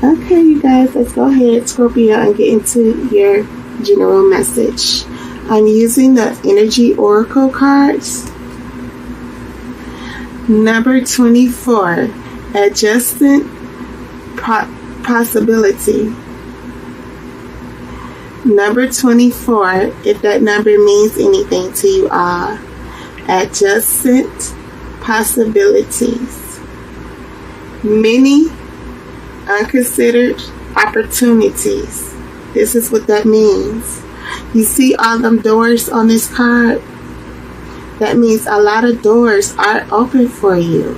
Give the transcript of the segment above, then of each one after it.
Okay, you guys, let's go ahead, Scorpio, and get into your general message. I'm using the Energy Oracle cards. Number 24, Adjustant Possibility. Number 24, if that number means anything to you all. Adjacent possibilities. Many unconsidered opportunities. This is what that means. You see all them doors on this card? That means a lot of doors are open for you.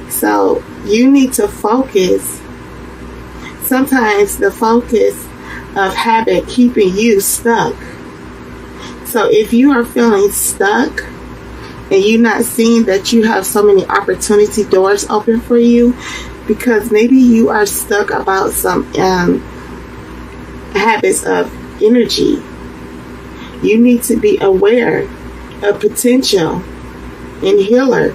So you need to focus. Sometimes the focus of habit keeping you stuck. So if you are feeling stuck and you're not seeing that you have so many opportunity doors open for you, because maybe you are stuck about some habits of energy. You need to be aware of potential and healer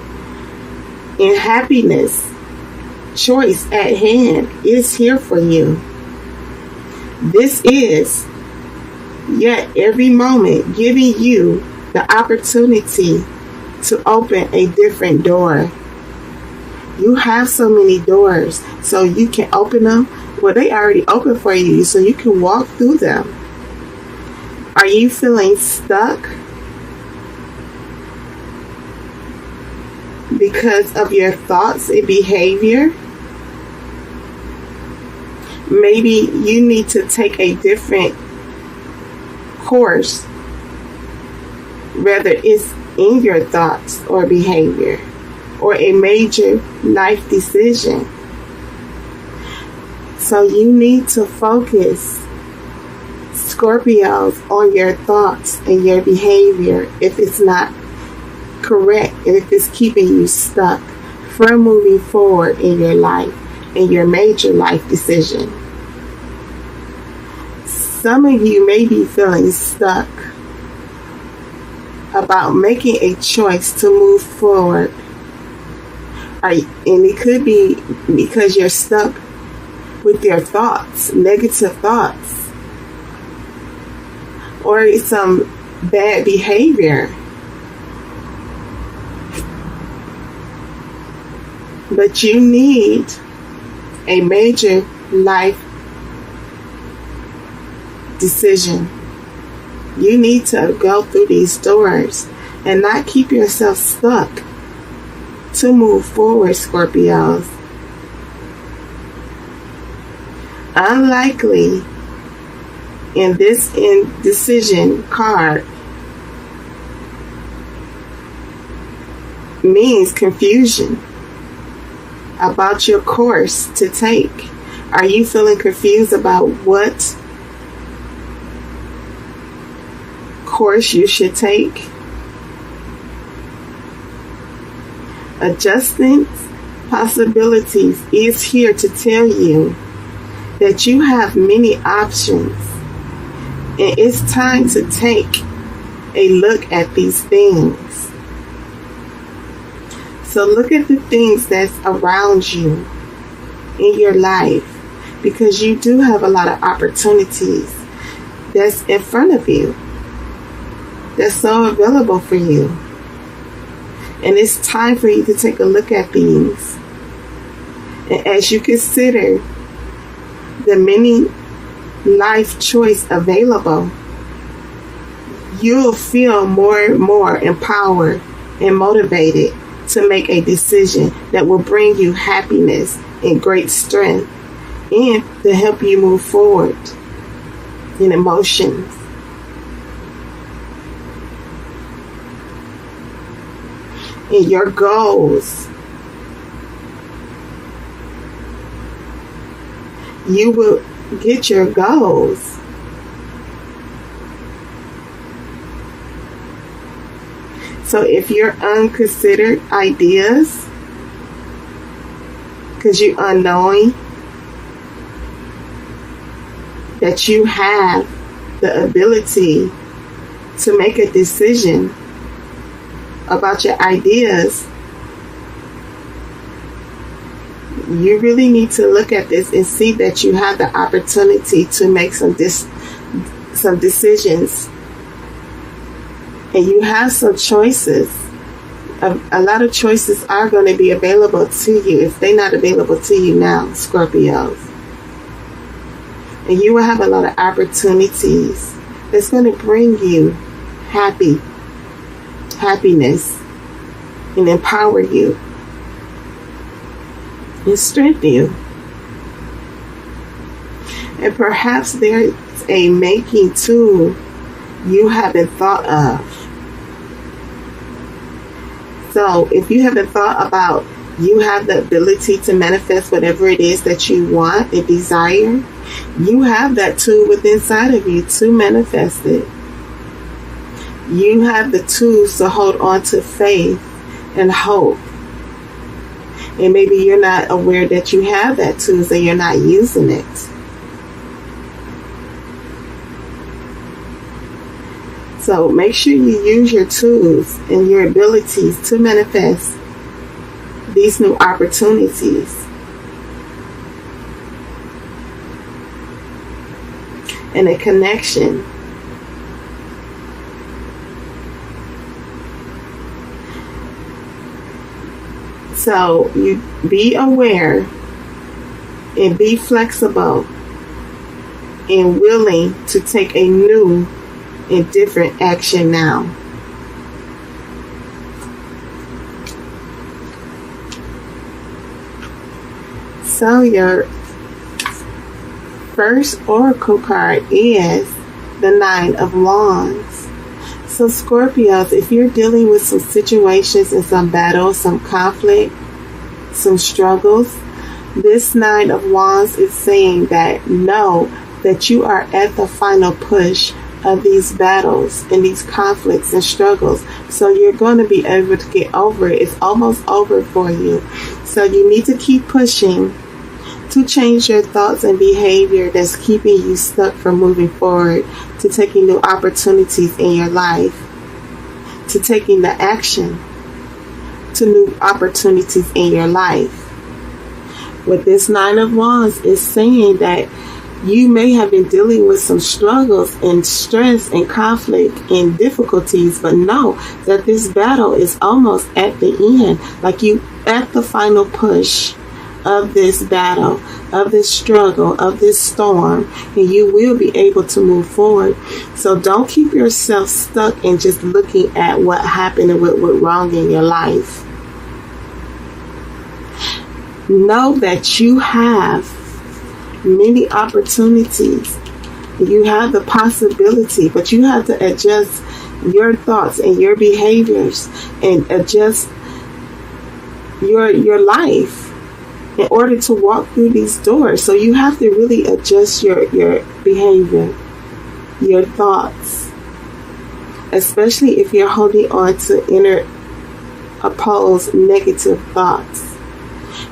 and happiness. Choice at hand is here for you. This is yet every moment giving you the opportunity to open a different door. You have so many doors, so you can open them. Well, they already open for you, so you can walk through them. Are you feeling stuck because of your thoughts and behavior? Maybe you need to take a different course, whether it's in your thoughts or behavior, or a major life decision. So you need to focus, Scorpios, on your thoughts and your behavior if it's not correct, if it's keeping you stuck from moving forward in your life, in your major life decision. Some of you may be feeling stuck about making a choice to move forward. And it could be because you're stuck with your thoughts, negative thoughts, or some bad behavior. But you need a major life decision. You need to go through these doors and not keep yourself stuck to move forward, Scorpios. Unlikely in this indecision card means confusion about your course to take. Are you feeling confused about what course you should take? Adjustment Possibilities is here to tell you that you have many options, and it's time to take a look at these things. So look at the things that's around you in your life, because you do have a lot of opportunities that's in front of you, that's so available for you. And it's time for you to take a look at these. And as you consider the many life choice available, you'll feel more and more empowered and motivated to make a decision that will bring you happiness and great strength, and to help you move forward in emotions. In your goals. You will get your goals. So if you're unconsidered ideas, because you're unknowing that you have the ability to make a decision about your ideas, you really need to look at this and see that you have the opportunity to make some decisions, and you have some choices. A lot of choices are going to be available to you if they're not available to you now, Scorpios. And you will have a lot of opportunities that's going to bring you happiness, and empower you and strengthen you. And perhaps there's a making tool you haven't thought of. So if you haven't thought about, you have the ability to manifest whatever it is that you want and desire, you have that tool within inside of you to manifest it. You have the tools to hold on to faith and hope. And maybe you're not aware that you have that tools and you're not using it. So make sure you use your tools and your abilities to manifest these new opportunities. And a connection. So you be aware and be flexible and willing to take a new and different action now. So your first oracle card is the Nine of Wands. So Scorpios, if you're dealing with some situations and some battles, some conflict, some struggles, this Nine of Wands is saying that know that you are at the final push of these battles and these conflicts and struggles. So you're going to be able to get over it. It's almost over for you. So you need to keep pushing to change your thoughts and behavior that's keeping you stuck from moving forward, to taking new opportunities in your life, to taking the action to new opportunities in your life. What this Nine of Wands is saying that you may have been dealing with some struggles and stress and conflict and difficulties, but know that this battle is almost at the end. Like you at the final push of this battle, of this struggle, of this storm, and you will be able to move forward. So don't keep yourself stuck and just looking at what happened and what went wrong in your life. Know that you have many opportunities. You have the possibility, but you have to adjust your thoughts and your behaviors and adjust your life in order to walk through these doors. So you have to really adjust your behavior, your thoughts, especially if you're holding on to inner opposed negative thoughts.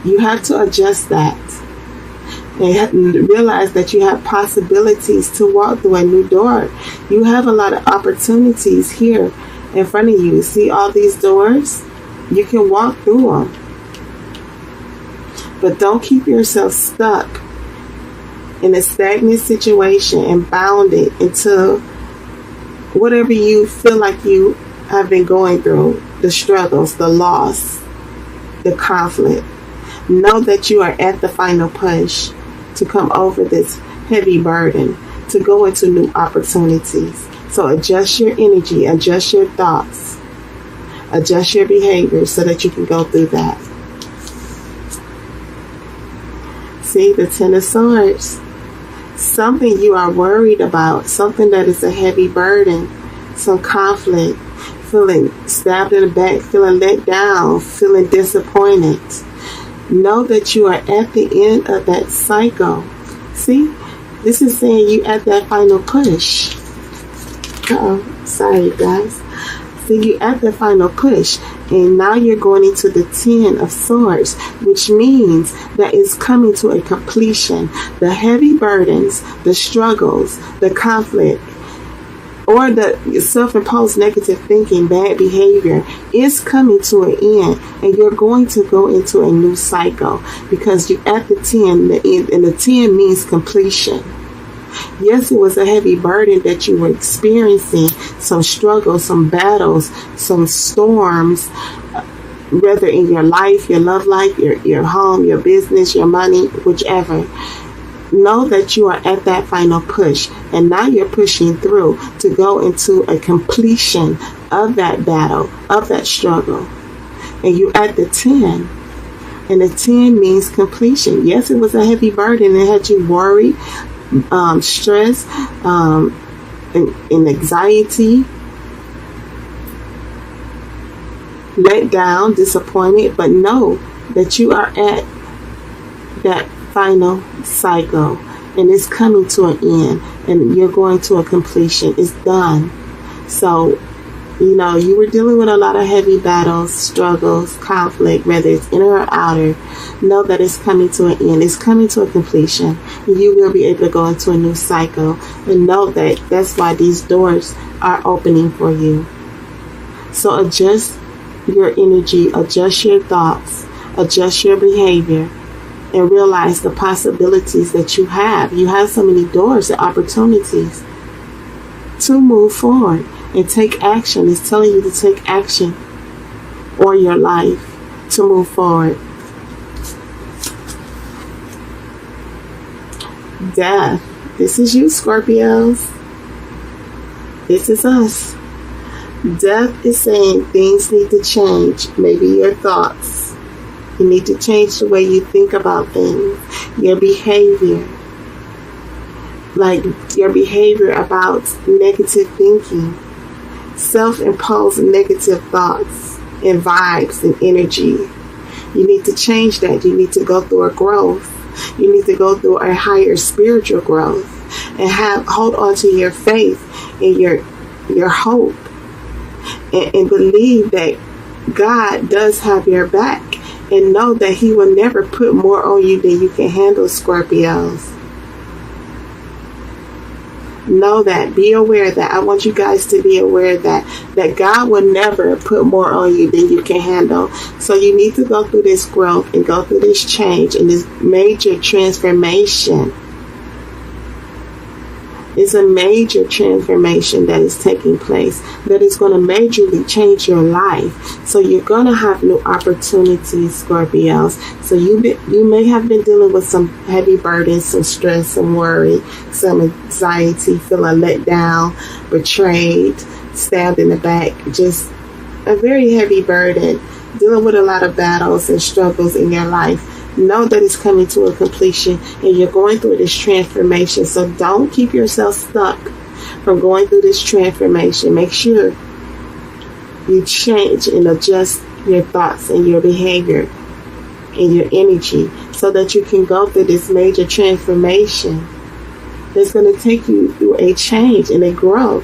You have to adjust that and realize that you have possibilities to walk through a new door. You have a lot of opportunities here in front of you. See all these doors? You can walk through them. But don't keep yourself stuck in a stagnant situation and bounded into whatever you feel like you have been going through, the struggles, the loss, the conflict. Know that you are at the final push to come over this heavy burden, to go into new opportunities. So adjust your energy, adjust your thoughts, adjust your behavior so that you can go through that. See, the Ten of Swords. Something you are worried about, something that is a heavy burden, some conflict, feeling stabbed in the back, feeling let down, feeling disappointed. Know that you are at the end of that cycle. See, this is saying you at that final push. Sorry guys. See, you at the final push, and now you're going into the Ten of Swords, which means that it's coming to a completion. The heavy burdens, the struggles, the conflict, or the self-imposed negative thinking, bad behavior is coming to an end, and you're going to go into a new cycle because you're at the 10, and the 10 means completion. Yes, it was a heavy burden that you were experiencing, some struggles, some battles, some storms, whether in your life, your love life, your home, your business, your money, whichever. Know that you are at that final push, and now you're pushing through to go into a completion of that battle, of that struggle. And you're at the 10, and the 10 means completion. Yes, it was a heavy burden. It had you worried, stress, and anxiety, let down, disappointed, but know that you are at that final cycle, and it's coming to an end, and you're going to a completion. It's done. So, you were dealing with a lot of heavy battles, struggles, conflict, whether it's inner or outer. Know that it's coming to an end. It's coming to a completion, and you will be able to go into a new cycle. And know that that's why these doors are opening for you. So adjust your energy, adjust your thoughts, adjust your behavior, and realize the possibilities that you have. You have so many doors and opportunities to move forward and take action. It's telling you to take action or your life to move forward. Death. This is you, Scorpios. This is us. Death is saying things need to change. Maybe your thoughts. You need to change the way you think about things. Your behavior. Like your behavior about negative thinking. Self-imposed negative thoughts and vibes and energy. You need to change that. You need to go through a growth. You need to go through a higher spiritual growth. And hold on to your faith and your hope. And believe that God does have your back. And know that He will never put more on you than you can handle, Scorpios. Know that. Be aware that. I want you guys to be aware that God will never put more on you than you can handle. So you need to go through this growth and go through this change and this major transformation. It's a major transformation that is taking place that is going to majorly change your life. So you're going to have new opportunities, Scorpios. So you may have been dealing with some heavy burdens, some stress, some worry, some anxiety, feeling let down, betrayed, stabbed in the back. Just a very heavy burden, dealing with a lot of battles and struggles in your life. Know that it's coming to a completion, and you're going through this transformation. So don't keep yourself stuck from going through this transformation. Make sure you change and adjust your thoughts and your behavior and your energy so that you can go through this major transformation that's going to take you through a change and a growth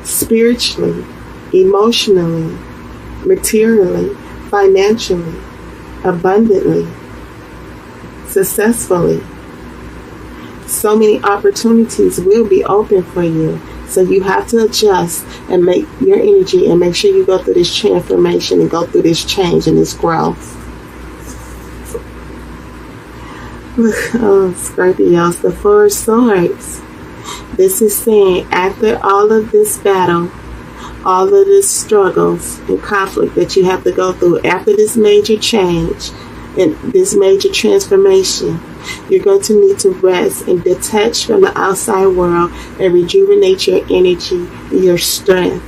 spiritually, emotionally, materially, financially, abundantly, successfully. So many opportunities will be open for you. So you have to adjust and make your energy and make sure you go through this transformation and go through this change and this growth. Oh, Scorpios, the Four of Swords. This is saying after all of this battle, all of this struggles and conflict that you have to go through, after this major change and this major transformation, you're going to need to rest and detach from the outside world and rejuvenate your energy and your strength.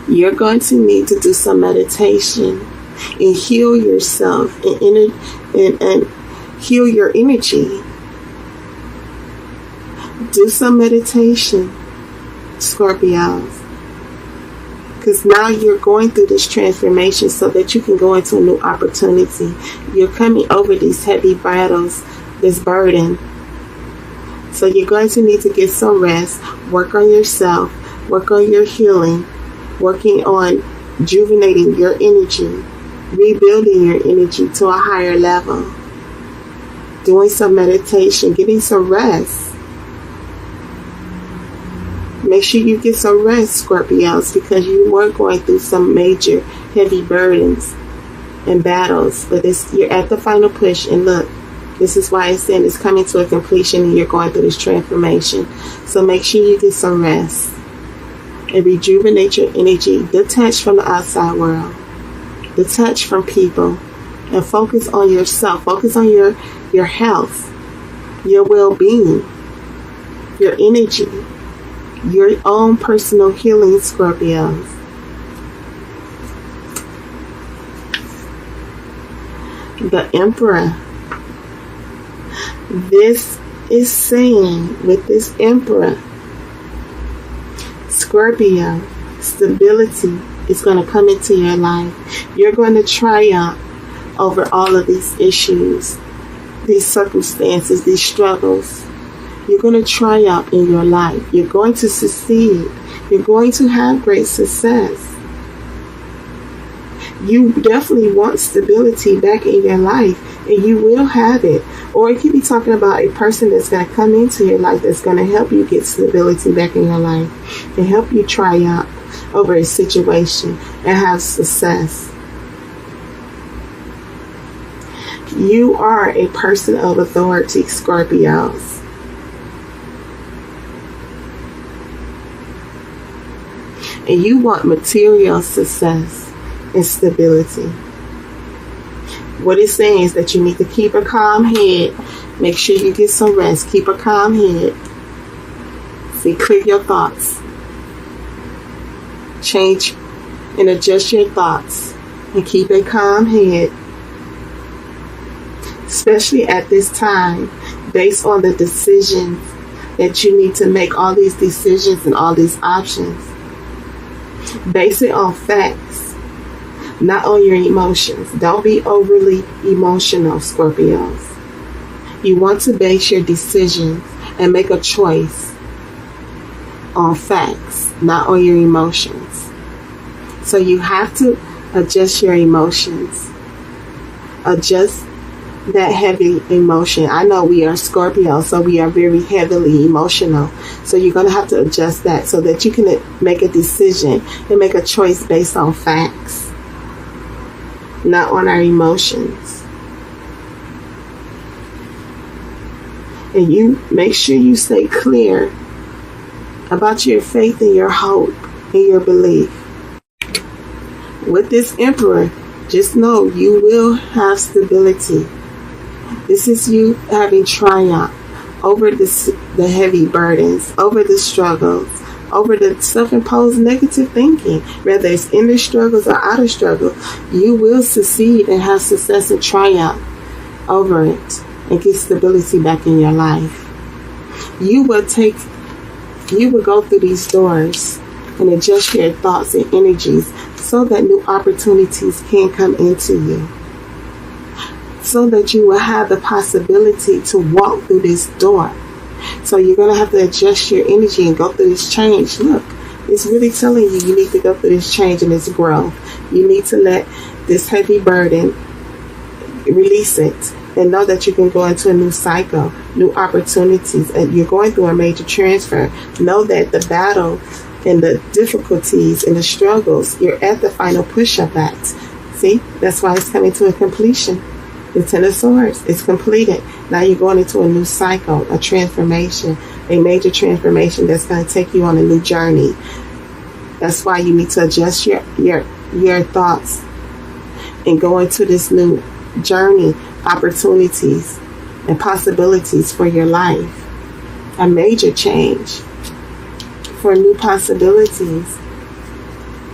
You're going to need to do some meditation and heal yourself and heal your energy. Do some meditation, Scorpios. Because now you're going through this transformation so that you can go into a new opportunity. You're coming over these heavy battles, this burden. So you're going to need to get some rest, work on yourself, work on your healing, working on rejuvenating your energy, rebuilding your energy to a higher level, doing some meditation, getting some rest. Make sure you get some rest, Scorpios, because you were going through some major heavy burdens and battles. But you're at the final push, and look, this is why it's saying it's coming to a completion and you're going through this transformation. So make sure you get some rest and rejuvenate your energy. Detach from the outside world. Detach from people. And focus on yourself. Focus on your health, your well-being, your energy, your own personal healing, Scorpios. The Emperor. This is saying with this Emperor, Scorpio, stability is going to come into your life. You're going to triumph over all of these issues, these circumstances, these struggles. You're going to triumph in your life. You're going to succeed. You're going to have great success. You definitely want stability back in your life, and you will have it. Or it could be talking about a person that's going to come into your life that's going to help you get stability back in your life and help you triumph over a situation and have success. You are a person of authority, Scorpios. And you want material success and stability. What it's saying is that you need to keep a calm head. Make sure you get some rest. Keep a calm head. See, clear your thoughts. Change and adjust your thoughts. And keep a calm head. Especially at this time, based on the decisions that you need to make, all these decisions and all these options. Base it on facts, not on your emotions. Don't be overly emotional, Scorpios. You want to base your decisions and make a choice on facts, not on your emotions. So you have to adjust your emotions. Adjust that heavy emotion. I know we are Scorpio, so we are very heavily emotional. So you're going to have to adjust that so that you can make a decision and make a choice based on facts, not on our emotions. And you make sure you stay clear about your faith and your hope and your belief. With this Emperor, just know you will have stability. This is you having triumph over the heavy burdens, over the struggles, over the self-imposed negative thinking. Whether it's inner struggles or outer struggles, you will succeed and have success and triumph over it and get stability back in your life. You will go through these doors and adjust your thoughts and energies so that new opportunities can come into you. So that you will have the possibility to walk through this door. So you're going to have to adjust your energy and go through this change. Look, it's really telling you need to go through this change and this growth. You need to let this heavy burden, release it, and know that you can go into a new cycle, new opportunities, and you're going through a major transfer. Know that the battle and the difficulties and the struggles, you're at the final push-up at. See, that's why it's coming to a completion. The Ten of Swords is completed. Now you're going into a new cycle, a transformation, a major transformation that's going to take you on a new journey. That's why you need to adjust your thoughts and go into this new journey, opportunities and possibilities for your life. A major change for new possibilities.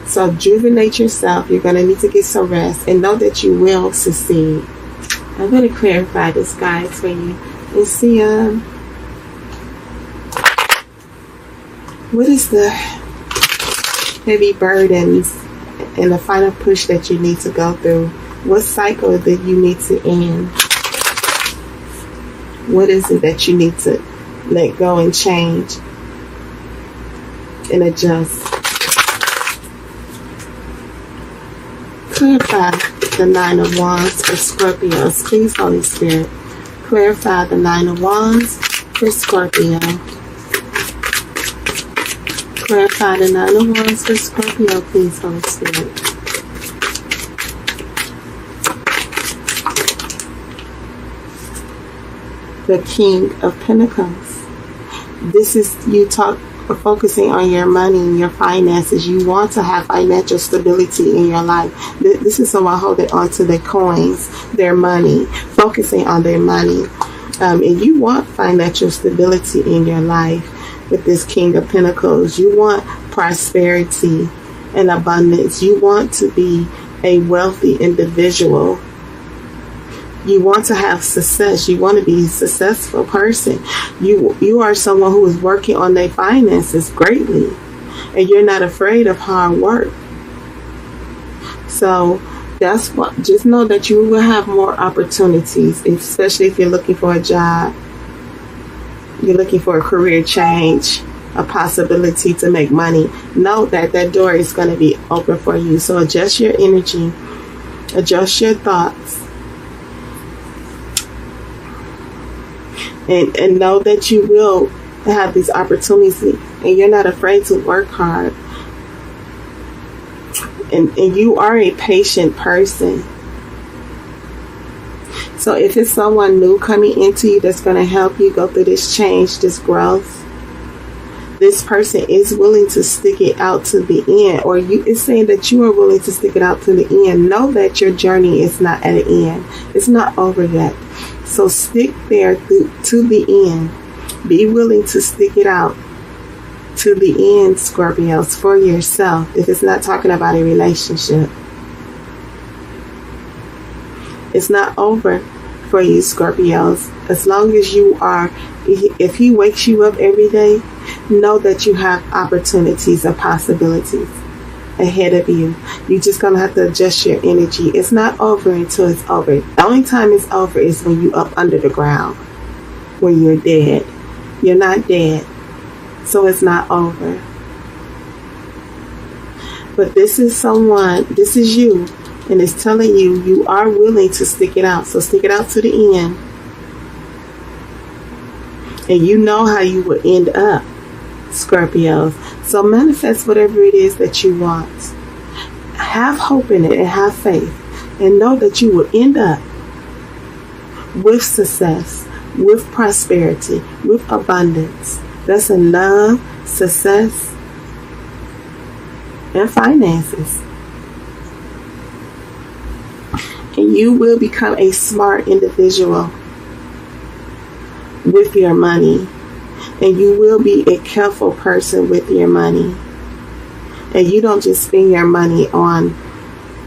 So rejuvenate yourself. You're going to need to get some rest and know that you will succeed. I'm going to clarify this, guys, for you and see what is the heavy burdens and the final push that you need to go through. What cycle that you need to end? What is it that you need to let go and change and adjust? Clarify the Nine of Wands for Scorpios. Please, Holy Spirit, clarify the Nine of Wands for Scorpio. Clarify the Nine of Wands for Scorpio, please, Holy Spirit. The King of Pentacles. This is you focusing on your money and your finances. You want to have financial stability in your life. This is someone holding on to their coins, their money, focusing on their money. And you want financial stability in your life with this King of Pentacles. You want prosperity and abundance. You want to be a wealthy individual. You want to have success. You want to be a successful person. You are someone who is working on their finances greatly. And you're not afraid of hard work. So that's what, just know that you will have more opportunities, especially if you're looking for a job. You're looking for a career change, a possibility to make money. Know that that door is going to be open for you. So adjust your energy. Adjust your thoughts. And know that you will have these opportunities, and you're not afraid to work hard. And you are a patient person. So if it's someone new coming into you that's going to help you go through this change, this growth, this person is willing to stick it out to the end, or it's saying that you are willing to stick it out to the end. Know that your journey is not at an end. It's not over yet. So stick there to the end. Be willing to stick it out to the end, Scorpios, for yourself. If it's not talking about a relationship, it's not over for you, Scorpios. As long as you are, if he wakes you up every day, know that you have opportunities and possibilities ahead of you. You're just going to have to adjust your energy. It's not over until it's over. The only time it's over is when you're up under the ground, when you're dead. You're not dead, so it's not over. But this is someone, this is you, and it's telling you you are willing to stick it out. So stick it out to the end. And you know how you will end up, Scorpios. So manifest whatever it is that you want. Have hope in it and have faith. And know that you will end up with success, with prosperity, with abundance. That's in love, success, and finances. And you will become a smart individual with your money. And you will be a careful person with your money. And you don't just spend your money on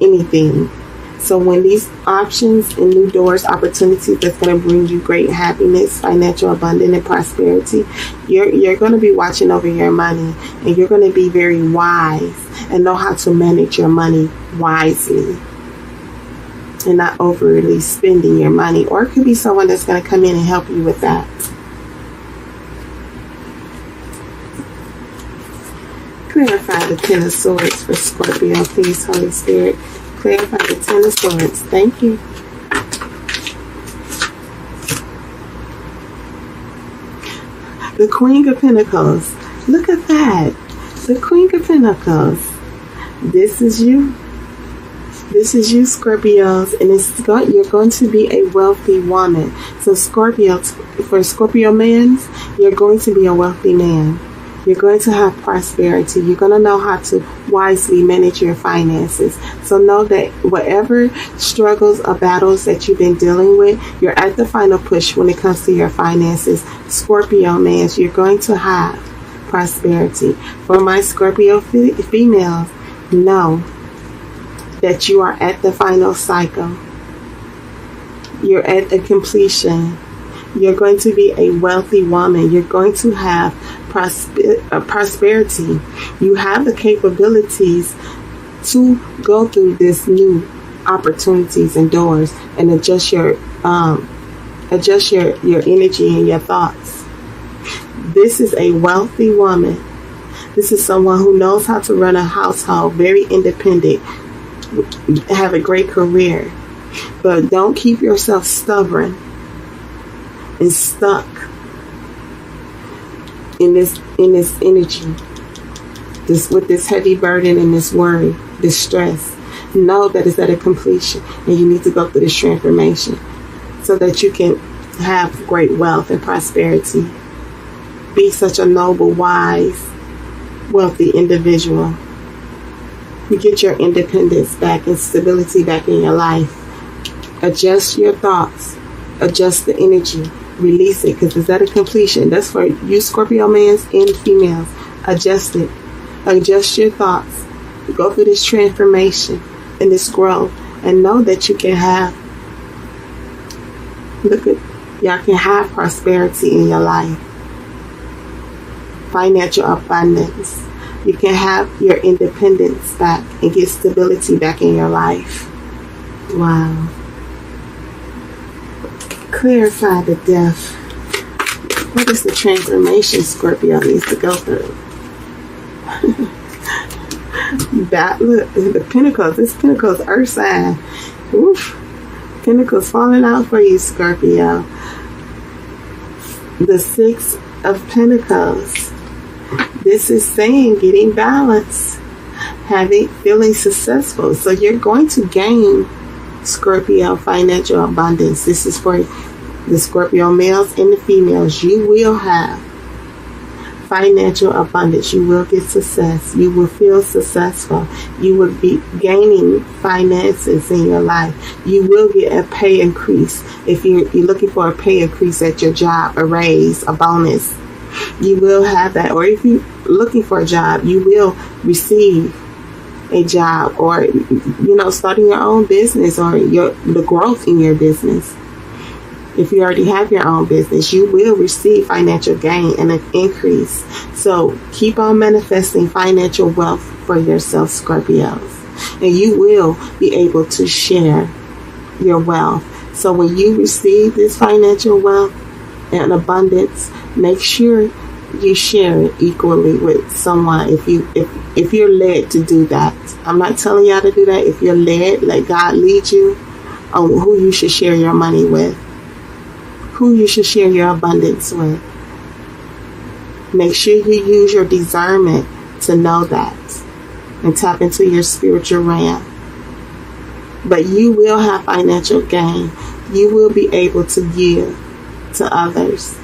anything. So when these options and new doors, opportunities that's going to bring you great happiness, financial abundance, and prosperity, you're going to be watching over your money. And you're going to be very wise and know how to manage your money wisely. And not overly spending your money. Or it could be someone that's going to come in and help you with that. Clarify the Ten of Swords for Scorpio, please, Holy Spirit. Clarify the Ten of Swords. Thank you. The Queen of Pentacles. Look at that. The Queen of Pentacles. This is you. This is you, Scorpios, and you're going to be a wealthy woman. So Scorpios, for Scorpio men, you're going to be a wealthy man. You're going to have prosperity. You're going to know how to wisely manage your finances. So know that whatever struggles or battles that you've been dealing with, you're at the final push when it comes to your finances. Scorpio man, you're going to have prosperity. For my Scorpio females, know that you are at the final cycle. You're at the completion. You're going to be a wealthy woman. You're going to have prosperity. You have the capabilities to go through this new opportunities and doors and adjust your energy and your thoughts. This is a wealthy woman. This is someone who knows how to run a household, very independent, have a great career. But don't keep yourself stubborn and stuck in this energy. with this heavy burden and this worry, this stress. Know that it's at a completion, and you need to go through this transformation so that you can have great wealth and prosperity. Be such a noble, wise, wealthy individual. You get your independence back and stability back in your life. Adjust your thoughts. Adjust the energy. Release it, because it's at a completion. That's for you Scorpio males and females. Adjust it. Adjust your thoughts. Go through this transformation and this growth, and know that you can have, y'all can have prosperity in your life. Financial abundance. You can have your independence back and get stability back in your life. Wow. Clarify the death. What is the transformation Scorpio needs to go through? That, look, the Pentacles. This Pentacles earth sign. Oof. Pentacles falling out for you, Scorpio. The Six of Pentacles. This is saying getting balance, feeling successful. So you're going to gain, Scorpio, financial abundance. This is for the Scorpio males and the females. You will have financial abundance. You will get success. You will feel successful. You will be gaining finances in your life. You will get a pay increase. If you're looking for a pay increase at your job, a raise, a bonus, you will have that. Or if you're looking for a job, you will receive a job, or starting your own business, or the growth in your business. If you already have your own business, you will receive financial gain and an increase. So keep on manifesting financial wealth for yourself, Scorpios, and you will be able to share your wealth. So when you receive this financial wealth and abundance, make sure you share it equally with someone. If you're led to do that, I'm not telling y'all to do that. If you're led, let God lead you on who you should share your money with, who you should share your abundance with. Make sure you use your discernment to know that and tap into your spiritual realm. But you will have financial gain. You will be able to give to others.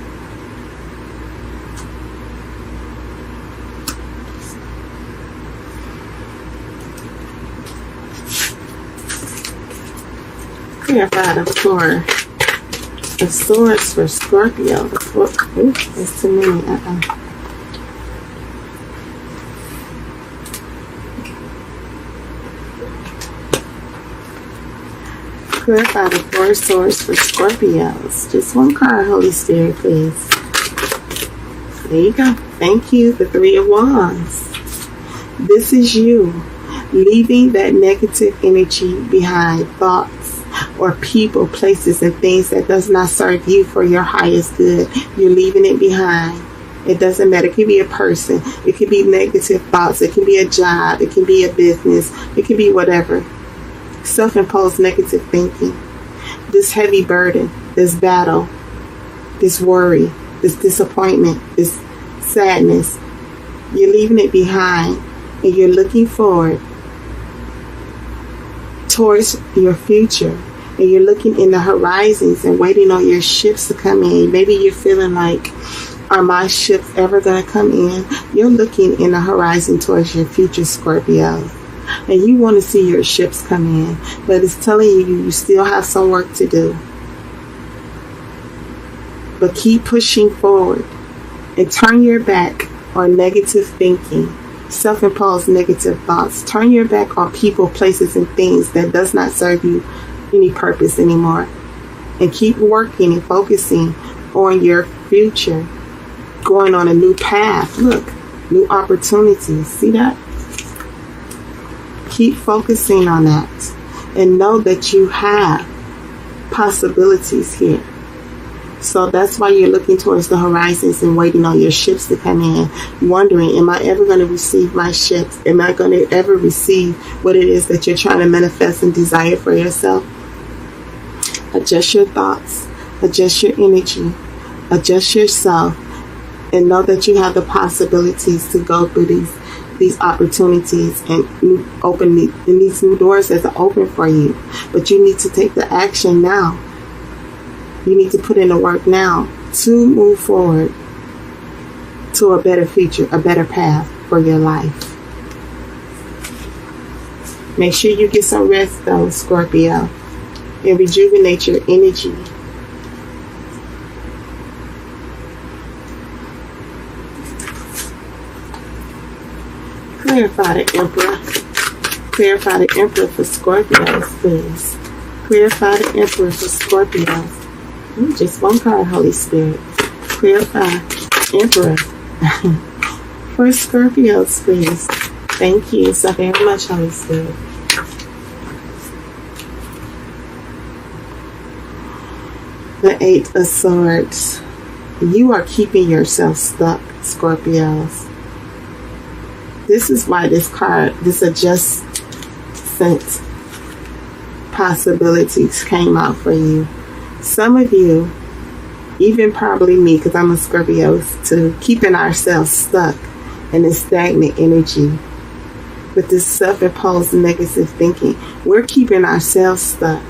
Clarify the Four of Swords for Scorpio. That's too many. Clarify the Four of Swords for Scorpios. Just one card, Holy Spirit, please. There you go. Thank you. The Three of Wands. This is you leaving that negative energy behind, thoughts or people, places, and things that does not serve you for your highest good. You're leaving it behind. It doesn't matter. It could be a person. It could be negative thoughts. It can be a job. It can be a business. It can be whatever. Self-imposed negative thinking. This heavy burden, this battle, this worry, this disappointment, this sadness. You're leaving it behind, and you're looking forward towards your future, and you're looking in the horizons and waiting on your ships to come in. Maybe you're feeling like, are my ships ever going to come in? You're looking in the horizon towards your future, Scorpio, and you want to see your ships come in, but it's telling you still have some work to do. But keep pushing forward and turn your back on negative thinking, self-imposed negative thoughts. Turn your back on people, places, and things that does not serve you any purpose anymore. And keep working and focusing on your future. Going on a new path. Look, new opportunities. See that? Keep focusing on that. And know that you have possibilities here. So that's why you're looking towards the horizons and waiting on your ships to come in, wondering, am I ever going to receive my ships? Am I going to ever receive what it is that you're trying to manifest and desire for yourself? Adjust your thoughts, adjust your energy, adjust yourself, and know that you have the possibilities to go through these opportunities and these new doors that are open for you. But you need to take the action now. You need to put in the work now to move forward to a better future, a better path for your life. Make sure you get some rest though, Scorpio, and rejuvenate your energy. Clarify the Emperor. Clarify the Emperor for Scorpios, please. Clarify the Emperor for Scorpios. Just one card, Holy Spirit. Clarify Emperor for Scorpios, please. Thank you so very much, Holy Spirit. The Eight of Swords. You are keeping yourself stuck, Scorpios. This is why this card, this adjustment possibilities came out for you. Some of you, even probably me, because I'm a Scorpio too, keeping ourselves stuck in this stagnant energy with this self-imposed negative thinking. We're keeping ourselves stuck.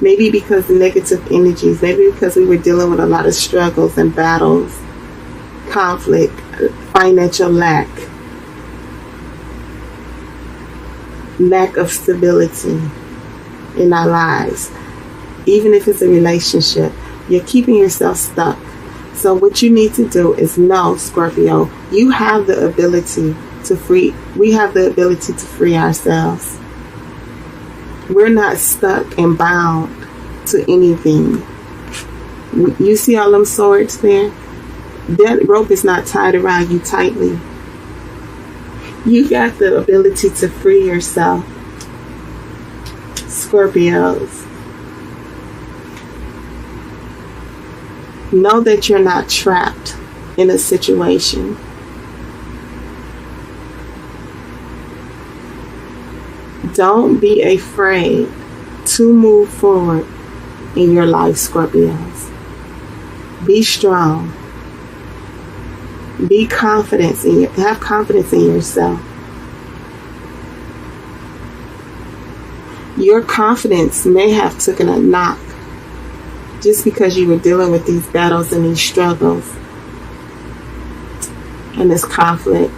Maybe because of negative energies, maybe because we were dealing with a lot of struggles and battles, conflict, financial lack of stability in our lives. Even if it's a relationship, you're keeping yourself stuck. So what you need to do is know, Scorpio, you have the ability to free. We have the ability to free ourselves. We're not stuck and bound to anything. You see all them swords there? That rope is not tied around you tightly. You got the ability to free yourself, Scorpios. Know that you're not trapped in a situation. Don't be afraid to move forward in your life, Scorpios. Be strong. Be confident have confidence in yourself. Your confidence may have taken a knock just because you were dealing with these battles and these struggles and this conflict.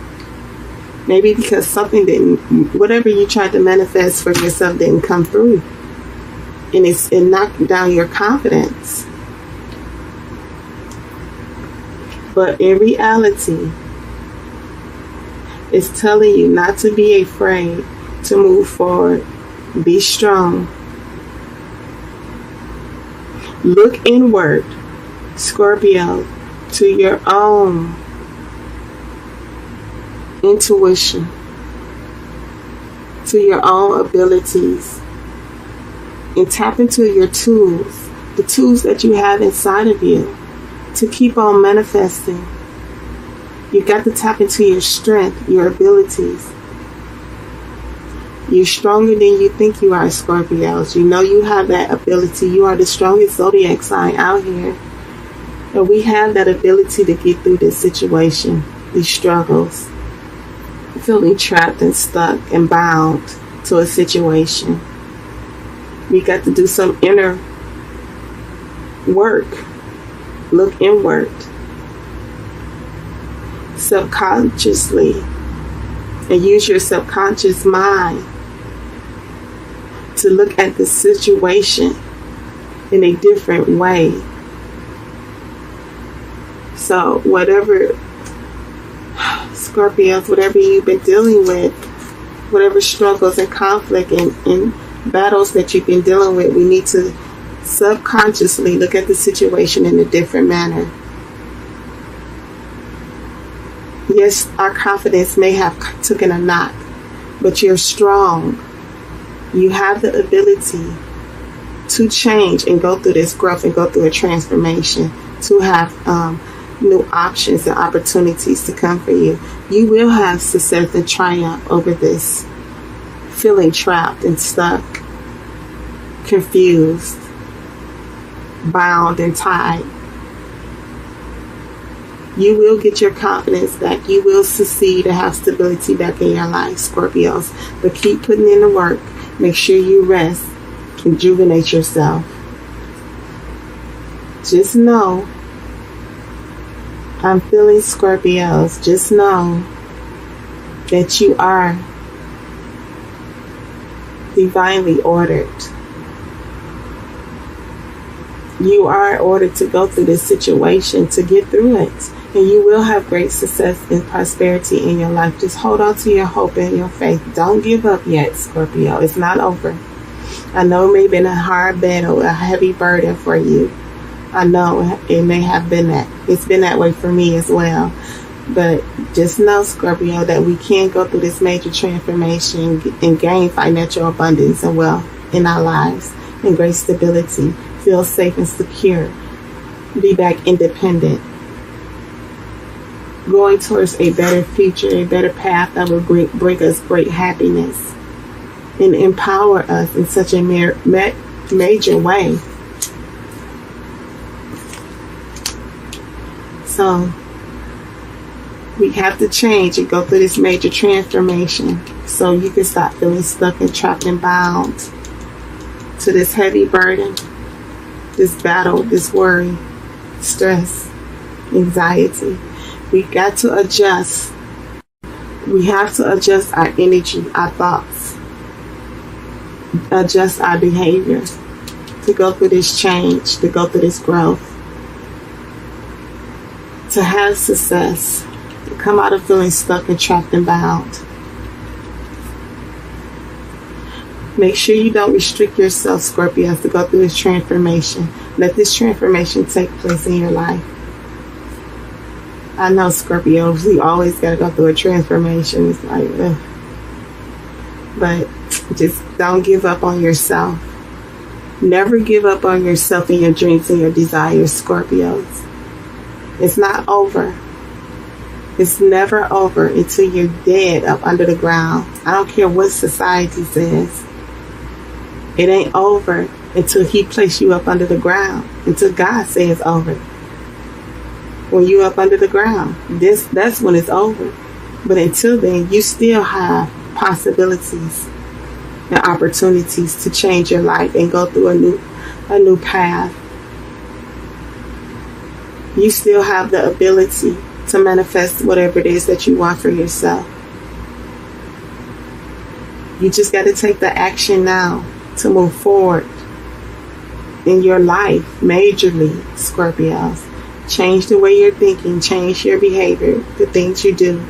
Maybe because whatever you tried to manifest for yourself didn't come through. And it knocked down your confidence. But in reality, it's telling you not to be afraid to move forward. Be strong. Look inward, Scorpio, to your own intuition, to your own abilities, and tap into your tools, the tools that you have inside of you to keep on manifesting. You got to tap into your strength, your abilities. You're stronger than you think you are, Scorpios. You know you have that ability. You are the strongest zodiac sign out here. And we have that ability to get through this situation, these struggles. Feeling trapped and stuck and bound to a situation. We got to do some inner work. Look inward. Subconsciously. And use your subconscious mind to look at the situation in a different way. So whatever, Scorpios, whatever you've been dealing with, whatever struggles and conflict and battles that you've been dealing with, we need to subconsciously look at the situation in a different manner. Yes, our confidence may have taken a knock, but you're strong. You have the ability to change and go through this growth and go through a transformation, to have new options and opportunities to come for you. You will have success and triumph over this feeling trapped and stuck, confused, bound and tied. You will get your confidence back. You will succeed and have stability back in your life, Scorpios. But keep putting in the work. Make sure you rest. Rejuvenate yourself. Just know, I'm feeling Scorpios. Just know that you are divinely ordered. You are ordered to go through this situation, to get through it. And you will have great success and prosperity in your life. Just hold on to your hope and your faith. Don't give up yet, Scorpio. It's not over. I know it may have been a hard battle, a heavy burden for you. I know it may have been that. It's been that way for me as well. But just know, Scorpio, that we can go through this major transformation and gain financial abundance and wealth in our lives and great stability. Feel safe and secure. Be back independent. Going towards a better future, a better path that will bring us great happiness and empower us in such a major way. So we have to change and go through this major transformation so you can stop feeling stuck and trapped and bound to this heavy burden, this battle, this worry, stress, anxiety. We got to adjust. We have to adjust our energy, our thoughts, adjust our behavior to go through this change, to go through this growth, to have success, to come out of feeling stuck and trapped and bound. Make sure you don't restrict yourself, Scorpios, to go through this transformation. Let this transformation take place in your life. I know, Scorpios, we always got to go through a transformation. It's like, ugh. But just don't give up on yourself. Never give up on yourself and your dreams and your desires, Scorpios. It's not over. It's never over until you're dead up under the ground. I don't care what society says. It ain't over until he placed you up under the ground. Until God says over. When you up under the ground, that's when it's over. But until then, you still have possibilities and opportunities to change your life and go through a new path. You still have the ability to manifest whatever it is that you want for yourself. You just got to take the action now to move forward in your life majorly, Scorpios. Change the way you're thinking, change your behavior, the things you do.